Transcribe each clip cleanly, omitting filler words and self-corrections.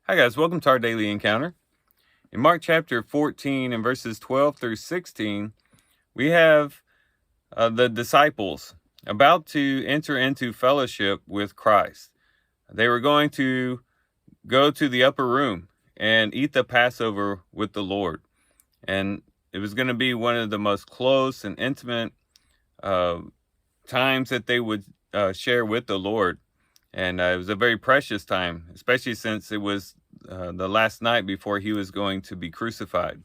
Hi, guys. Welcome to our daily encounter. In Mark chapter 14 and verses 12 through 16, we have the disciples about to enter into fellowship with Christ. They were going to go to the upper room and eat the Passover with the Lord. And it was going to be one of the most close and intimate uh, times that they would share with the Lord. And it was a very precious time, especially since it was the last night before he was going to be crucified.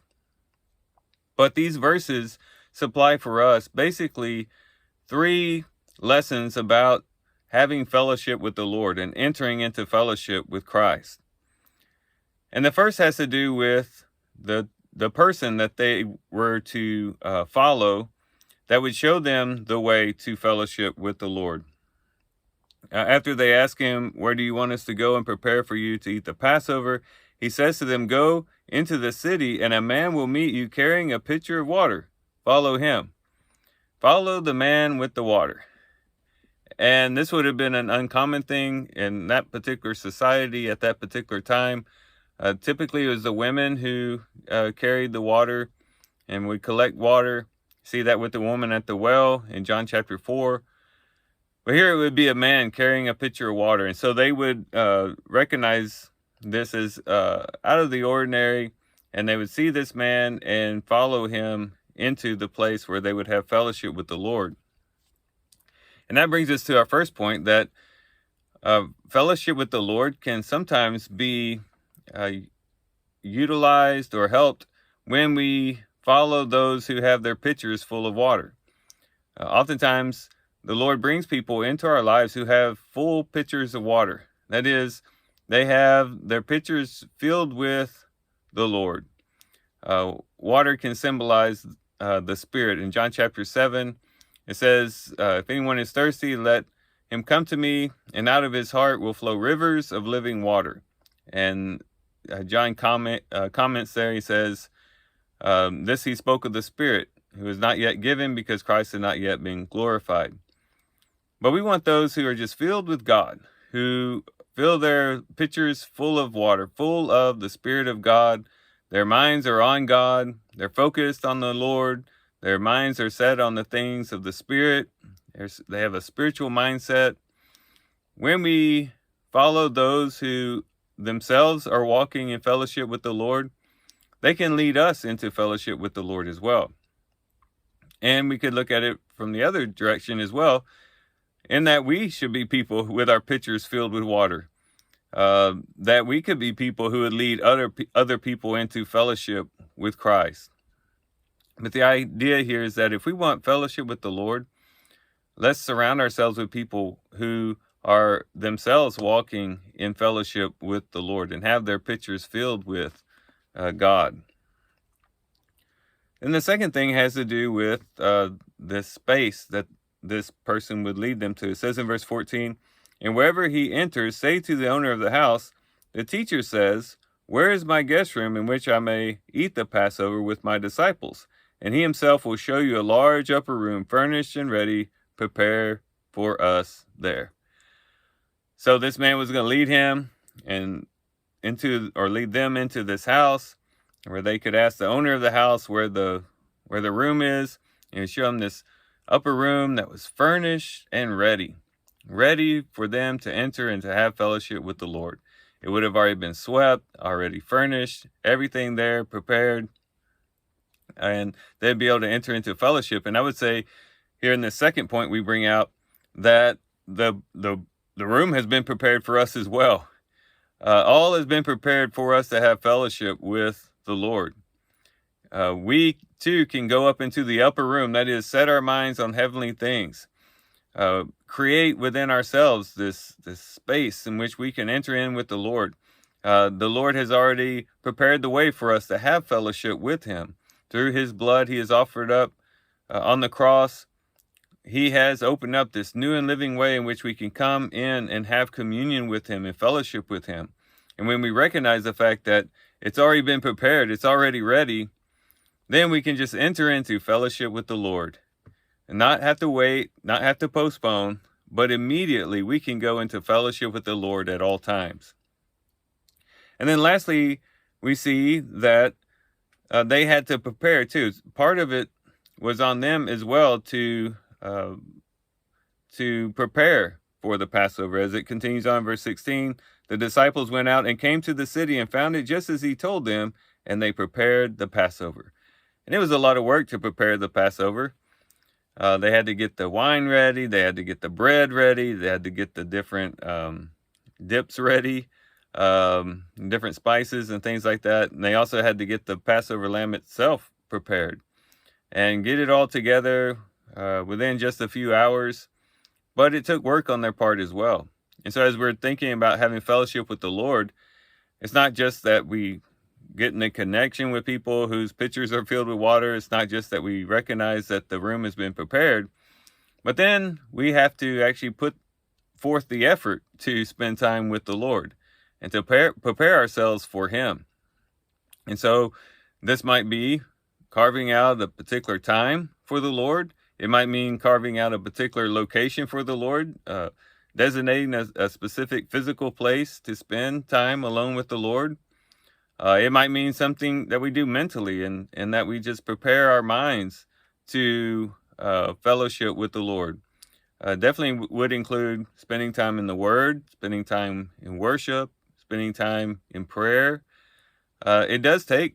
But these verses supply for us basically three lessons about having fellowship with the Lord and entering into fellowship with Christ. And the first has to do with the person that they were to follow that would show them the way to fellowship with the Lord. After they ask him, "Where do you want us to go and prepare for you to eat the Passover?" he says to them, "Go into the city, and a man will meet you carrying a pitcher of water. Follow him." Follow the man with the water. And this would have been an uncommon thing in that particular society at that particular time. Typically, it was the women who carried the water and would collect water. See that with the woman at the well in John chapter 4. But here it would be a man carrying a pitcher of water. And so they would recognize this as out of the ordinary. And they would see this man and follow him into the place where they would have fellowship with the Lord. And that brings us to our first point, that fellowship with the Lord can sometimes be utilized or helped when we follow those who have their pitchers full of water. Oftentimes, the Lord brings people into our lives who have full pitchers of water. That is, they have their pitchers filled with the Lord. Water can symbolize the Spirit. In John chapter 7, it says, if anyone is thirsty, let him come to me, and out of his heart will flow rivers of living water. And John comments there, he says, this he spoke of the Spirit, who is not yet given because Christ had not yet been glorified. But we want those who are just filled with God, who fill their pitchers full of water, full of the Spirit of God. Their minds are on God. They're focused on the Lord. Their minds are set on the things of the Spirit. They have a spiritual mindset. When we follow those who themselves are walking in fellowship with the Lord, they can lead us into fellowship with the Lord as well. And we could look at it from the other direction as well, in that we should be people with our pitchers filled with water. That we could be people who would lead other people into fellowship with Christ. But the idea here is that if we want fellowship with the Lord, let's surround ourselves with people who are themselves walking in fellowship with the Lord and have their pitchers filled with God. And the second thing has to do with this space that this person would lead them to. It says in verse 14, "And wherever he enters, say to the owner of the house, the teacher says, where is my guest room in which I may eat the Passover with my disciples? And he himself will show you a large upper room, furnished and ready. Prepare for us there." So this man was going to lead him and lead them into this house where they could ask the owner of the house where the room is, and show them this upper room that was furnished and ready for them to enter and to have fellowship with the Lord. It would have already been swept, already furnished, everything there prepared, and they'd be able to enter into fellowship. And I would say here in this second point, we bring out that the room has been prepared for us as well. All has been prepared for us to have fellowship with the Lord. We too can go up into the upper room, that is, set our minds on heavenly things, create within ourselves this space in which we can enter in with the Lord. The Lord has already prepared the way for us to have fellowship with him. Through his blood he has offered up on the cross. He has opened up this new and living way in which we can come in and have communion with him and fellowship with him. And when we recognize the fact that it's already been prepared, it's already ready, then we can just enter into fellowship with the Lord and not have to wait, not have to postpone, but immediately we can go into fellowship with the Lord at all times. And then lastly, we see that they had to prepare too. Part of it was on them as well to prepare for the Passover. As it continues on, verse 16, the disciples went out and came to the city and found it just as he told them, and they prepared the Passover. And it was a lot of work to prepare the Passover. They had to get the wine ready. They had to get the bread ready. They had to get the different dips ready, different spices and things like that. And they also had to get the Passover lamb itself prepared and get it all together within just a few hours. But it took work on their part as well. And so as we're thinking about having fellowship with the Lord, it's not just that we get in a connection with people whose pitchers are filled with water. It's not just that we recognize that the room has been prepared, but then we have to actually put forth the effort to spend time with the Lord and to prepare ourselves for Him. And so this might be carving out a particular time for the Lord. It might mean carving out a particular location for the Lord, designating a specific physical place to spend time alone with the Lord. It might mean something that we do mentally and that we just prepare our minds to fellowship with the Lord. Definitely would include spending time in the Word, spending time in worship, spending time in prayer. It does take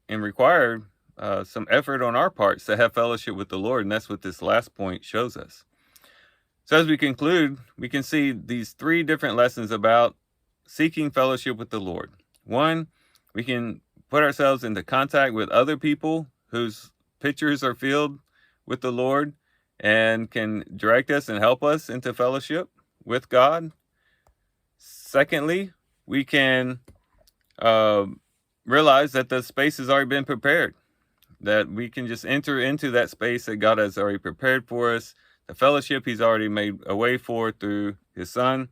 and require some effort on our parts to have fellowship with the Lord, and that's what this last point shows us. So as we conclude, we can see these three different lessons about seeking fellowship with the Lord. One, we can put ourselves into contact with other people whose pitchers are filled with the Lord and can direct us and help us into fellowship with God. Secondly, we can realize that the space has already been prepared, that we can just enter into that space that God has already prepared for us, the fellowship He's already made a way for through His Son.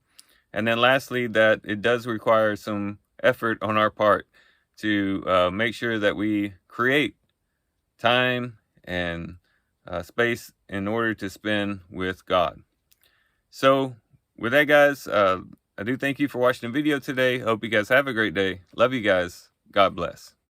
And then lastly, that it does require some effort on our part to make sure that we create time and space in order to spend with God. So with that, guys, I do thank you for watching the video today. Hope you guys have a great day. Love you guys. God bless.